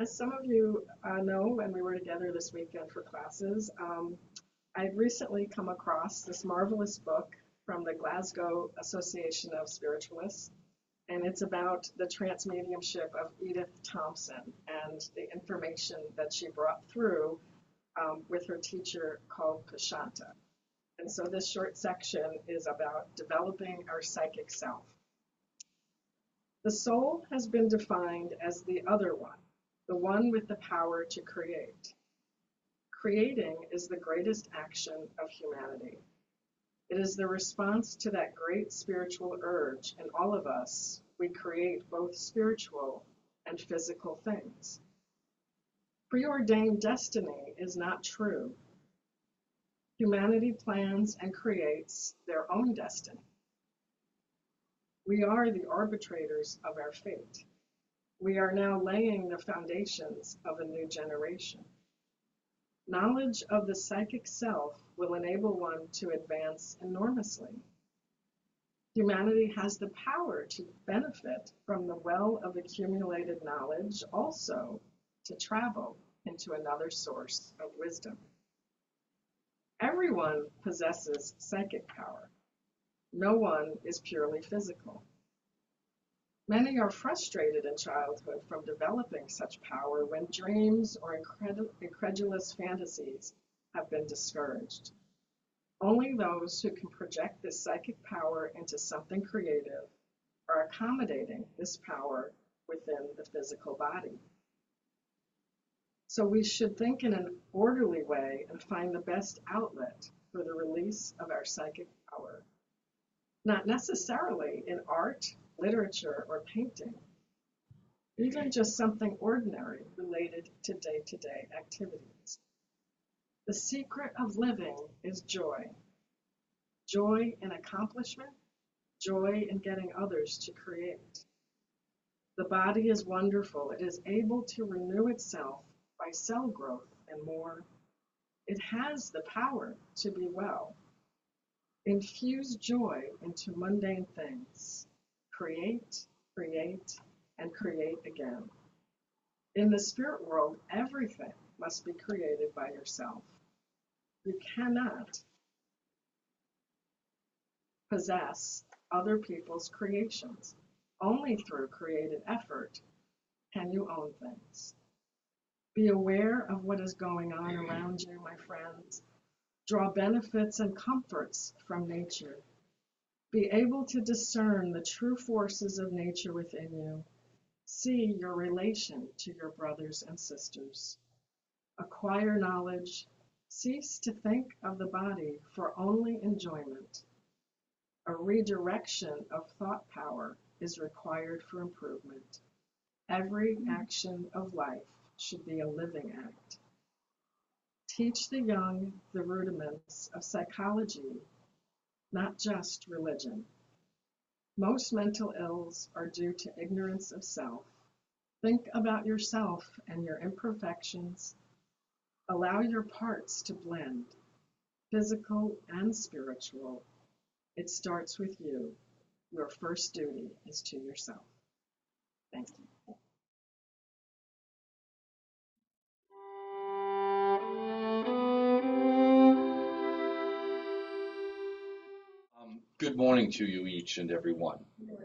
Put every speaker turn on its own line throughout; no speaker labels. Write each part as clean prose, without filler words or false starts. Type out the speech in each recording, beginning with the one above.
As some of you know, when we were together this weekend for classes, I've recently come across this marvelous book from the Glasgow Association of Spiritualists, and it's about the transmediumship of Edith Thompson and the information that she brought through with her teacher called Pashanta. And so this short section is about developing our psychic self. The soul has been defined as the other one, the one with the power to create. Creating is the greatest action of humanity. It is the response to that great spiritual urge in all of us. We create both spiritual and physical things. Preordained destiny is not true. Humanity plans and creates their own destiny. We are the arbitrators of our fate. We are now laying the foundations of a new generation. Knowledge of the psychic self will enable one to advance enormously. Humanity has the power to benefit from the well of accumulated knowledge, also to travel into another source of wisdom. Everyone possesses psychic power. No one is purely physical. Many are frustrated in childhood from developing such power when dreams or incredulous fantasies have been discouraged. Only those who can project this psychic power into something creative are accommodating this power within the physical body. So we should think in an orderly way and find the best outlet for the release of our psychic power. Not necessarily in art, literature, or painting, even just something ordinary related to day-to-day activities. The secret of living is joy. Joy in accomplishment, joy in getting others to create. The body is wonderful. It is able to renew itself by cell growth and more. It has the power to be well. Infuse joy into mundane things. Create, create, and create again. In the spirit world, everything must be created by yourself. You cannot possess other people's creations. Only through creative effort can you own things. Be aware of what is going on around you, my friends. Draw benefits and comforts from nature. Be able to discern the true forces of nature within you. See your relation to your brothers and sisters. Acquire knowledge. Cease to think of the body for only enjoyment. A redirection of thought power is required for improvement. Every action of life should be a living act. Teach the young the rudiments of psychology, not just religion. Most mental ills are due to ignorance of self. Think about yourself and your imperfections. Allow your parts to blend, physical and spiritual. It starts with you. Your first duty is to yourself. Thank you.
Good morning to you each and every one.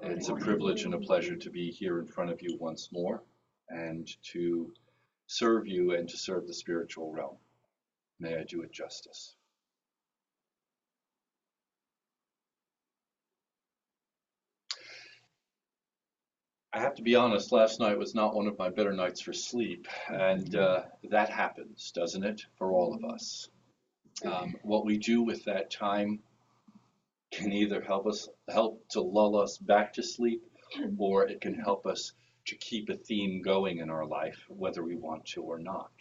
It's a privilege and a pleasure to be here in front of you once more and to serve you and to serve the spiritual realm. May I do it justice. I have to be honest, last night was not one of my better nights for sleep, and that happens, doesn't it, for all of us. What we do with that time can either help to lull us back to sleep, or it can help us to keep a theme going in our life, whether we want to or not.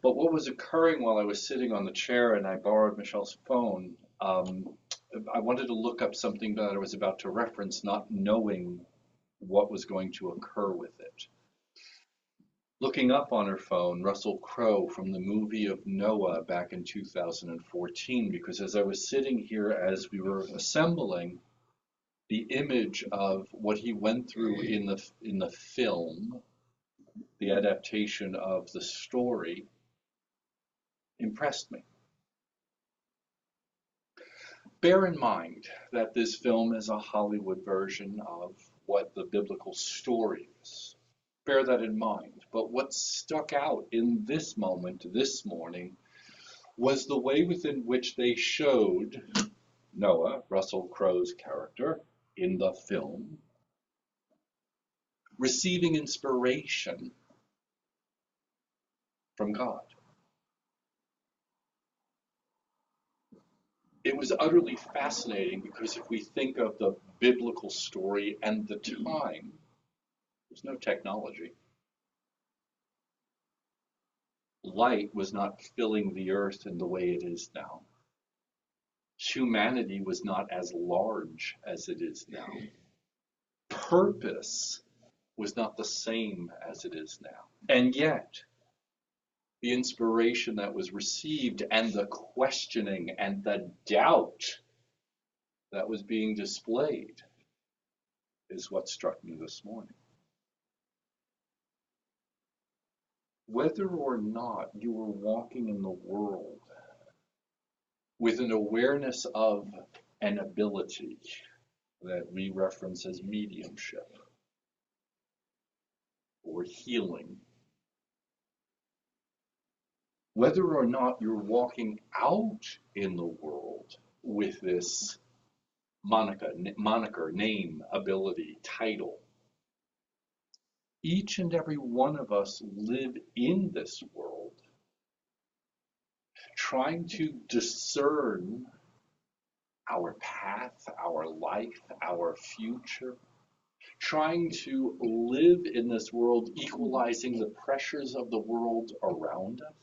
But what was occurring while I was sitting on the chair and I borrowed Michelle's phone, I wanted to look up something that I was about to reference, not knowing what was going to occur with it. Looking up on her phone, Russell Crowe from the movie of Noah back in 2014, because as I was sitting here as we were assembling the image of what he went through in the film the adaptation of the story impressed me. Bear in mind that this film is a Hollywood version of what the biblical story is. Bear that in mind. But what stuck out in this moment, this morning, was the way within which they showed Noah, Russell Crowe's character, in the film, receiving inspiration from God. It was utterly fascinating because if we think of the biblical story and the time, there's no technology. Light was not filling the earth in the way it is now. Humanity was not as large as it is now. Purpose was not the same as it is now. And yet, the inspiration that was received and the questioning and the doubt that was being displayed is what struck me this morning. Whether or not you were walking in the world with an awareness of an ability that we reference as mediumship or healing, whether or not you're walking out in the world with this moniker, name, ability, title, each and every one of us live in this world trying to discern our path, our life, our future, trying to live in this world, equalizing the pressures of the world around us.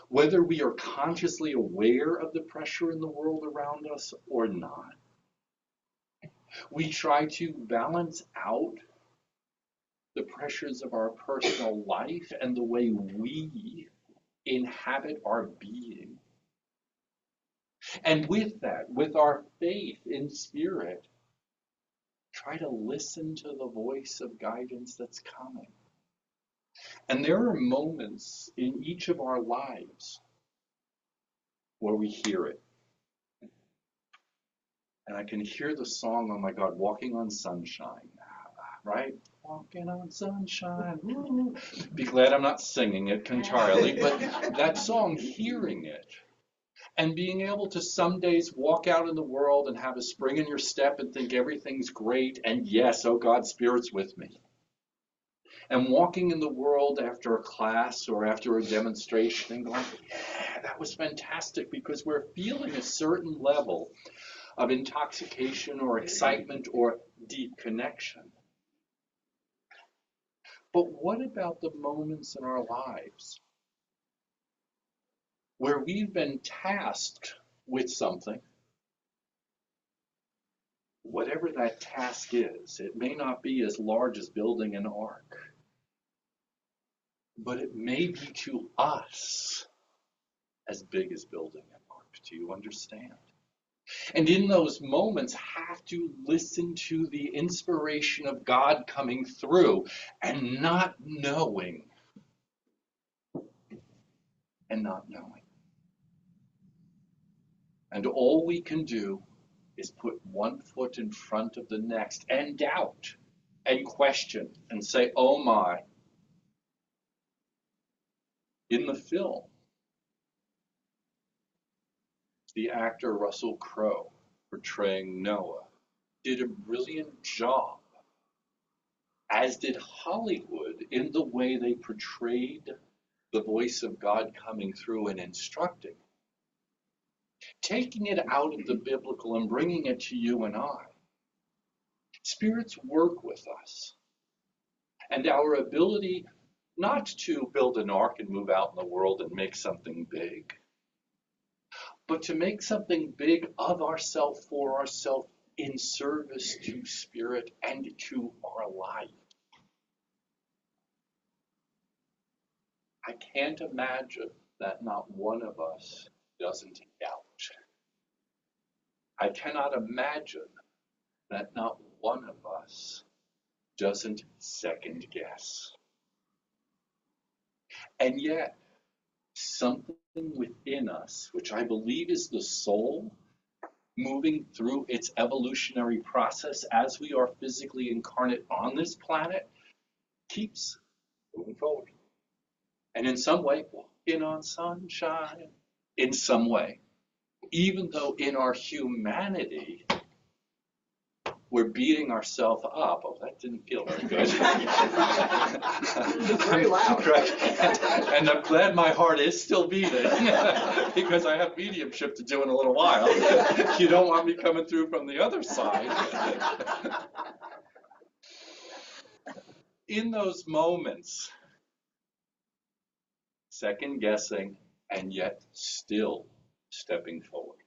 Whether we are consciously aware of the pressure in the world around us or not, we try to balance out the pressures of our personal life and the way we inhabit our being. And with that, with our faith in spirit, try to listen to the voice of guidance that's coming. And there are moments in each of our lives where we hear it. And I can hear the song, oh my God, Walking on Sunshine, right? Walking on sunshine. Woo. Be glad I'm not singing it entirely, but that song, hearing it, and being able to some days walk out in the world and have a spring in your step and think everything's great, and yes, oh God, Spirit's with me. And walking in the world after a class or after a demonstration and going, yeah, that was fantastic, because we're feeling a certain level of intoxication or excitement or deep connection. But what about the moments in our lives where we've been tasked with something, whatever that task is? It may not be as large as building an ark, but it may be to us as big as building an ark. Do you understand? And in those moments, have to listen to the inspiration of God coming through and not knowing. And all we can do is put one foot in front of the next and doubt and question and say, oh my. In the film, the actor Russell Crowe, portraying Noah, did a brilliant job, as did Hollywood, in the way they portrayed the voice of God coming through and instructing, taking it out of the biblical and bringing it to you and I. Spirits work with us, and our ability not to build an ark and move out in the world and make something big, but to make something big of ourselves, for ourselves, in service to spirit and to our life. I can't imagine that not one of us doesn't doubt. I cannot imagine that not one of us doesn't second guess. And yet, something within us, which I believe is the soul, moving through its evolutionary process as we are physically incarnate on this planet, keeps moving forward. And in some way, walking on sunshine, in some way, even though in our humanity, we're beating ourselves up. Oh, that didn't feel very good.
It's very loud.
Right. And I'm glad my heart is still beating because I have mediumship to do in a little while. You don't want me coming through from the other side. In those moments, second guessing and yet still stepping forward.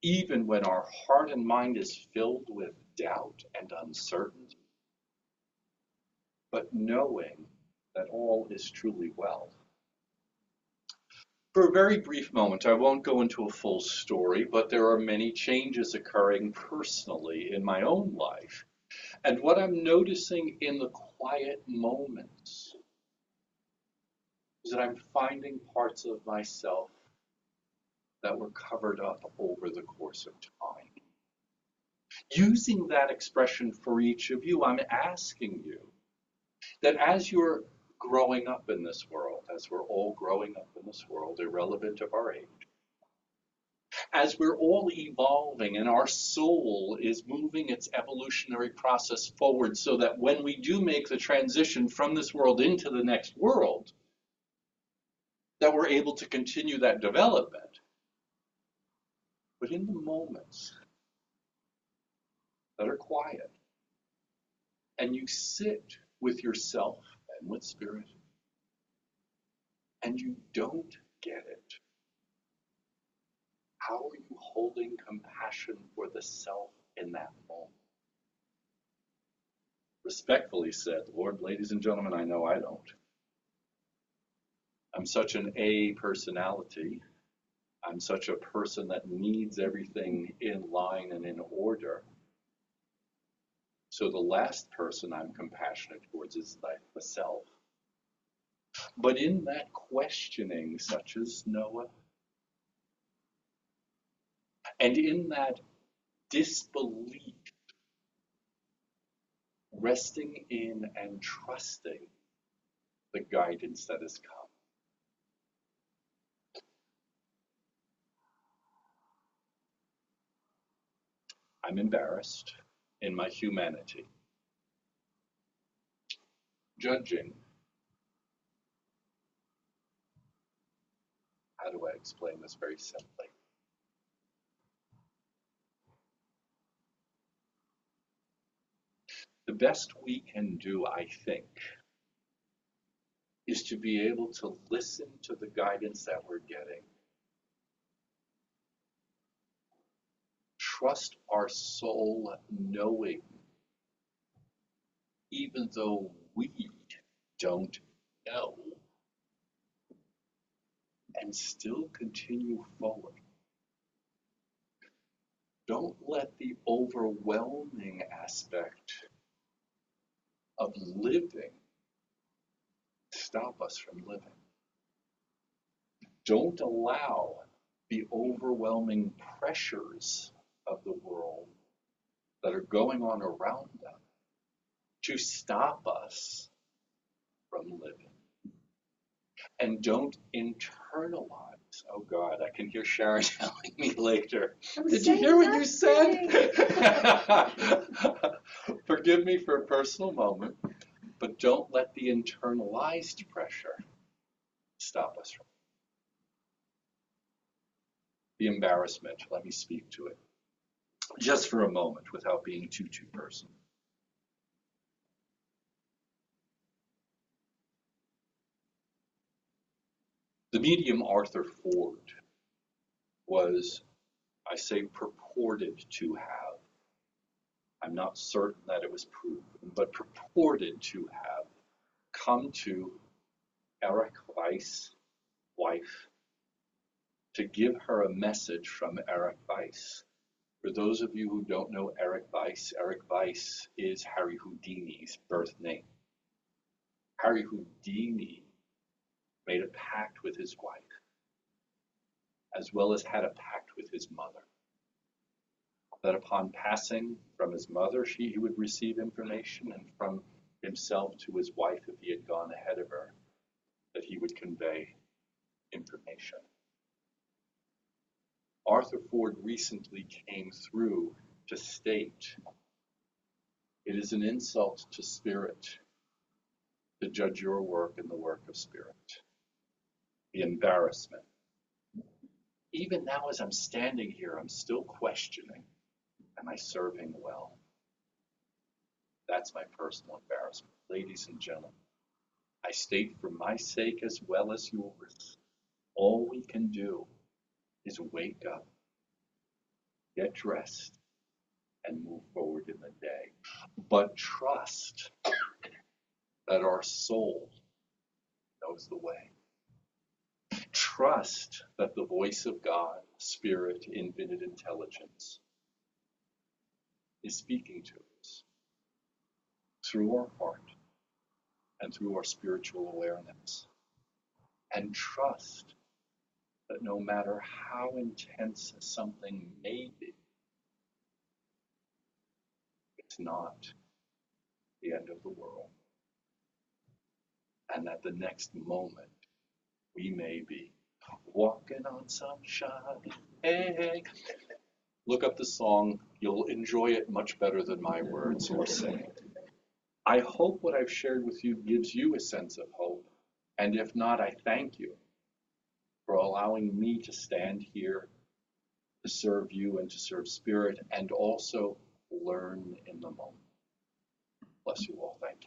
Even when our heart and mind is filled with doubt and uncertainty, but knowing that all is truly well. For a very brief moment, I won't go into a full story, but there are many changes occurring personally in my own life. And what I'm noticing in the quiet moments is that I'm finding parts of myself that were covered up over the course of time. Using that expression for each of you, I'm asking you that as you're growing up in this world, as we're all growing up in this world, irrelevant of our age, as we're all evolving and our soul is moving its evolutionary process forward so that when we do make the transition from this world into the next world, that we're able to continue that development. But in the moments that are quiet, and you sit with yourself and with spirit, and you don't get it, how are you holding compassion for the self in that moment? Respectfully said, Lord, ladies and gentlemen, I know I don't. I'm such an A personality. I'm such a person that needs everything in line and in order. So the last person I'm compassionate towards is the self. But in that questioning, such as Noah, and in that disbelief, resting in and trusting the guidance that has come. I'm embarrassed in my humanity. Judging. How do I explain this very simply? The best we can do, I think, is to be able to listen to the guidance that we're getting. Trust our soul knowing, even though we don't know, and still continue forward. Don't let the overwhelming aspect of living stop us from living. Don't allow the overwhelming pressures of the world that are going on around them to stop us from living. And don't internalize. Oh God, I can hear Sharon telling me later. Did you hear what you said? Forgive me for a personal moment, but don't let the internalized pressure stop us from the embarrassment. Let me speak to it just for a moment without being too personal. The medium Arthur Ford was, I say, purported to have, I'm not certain that it was proven, but purported to have come to Eric Weiss' wife to give her a message from Eric Weiss. For those of you who don't know Eric Weiss is Harry Houdini's birth name. Harry Houdini made a pact with his wife, as well as had a pact with his mother, that upon passing from his mother, he would receive information, and from himself to his wife, if he had gone ahead of her, that he would convey information. Arthur Ford recently came through to state it is an insult to spirit to judge your work and the work of spirit. The embarrassment. Even now, as I'm standing here, I'm still questioning, am I serving well? That's my personal embarrassment. Ladies and gentlemen, I state for my sake as well as yours, all we can do is wake up, get dressed, and move forward in the day. But trust that our soul knows the way. Trust that the voice of God, Spirit, infinite intelligence, is speaking to us through our heart and through our spiritual awareness. And trust that no matter how intense something may be, it's not the end of the world. And that the next moment we may be walking on sunshine. Hey. Look up the song. You'll enjoy it much better than my words or saying. I hope what I've shared with you gives you a sense of hope. And if not, I thank you for allowing me to stand here to serve you and to serve Spirit and also learn in the moment. Bless you all. Thank you.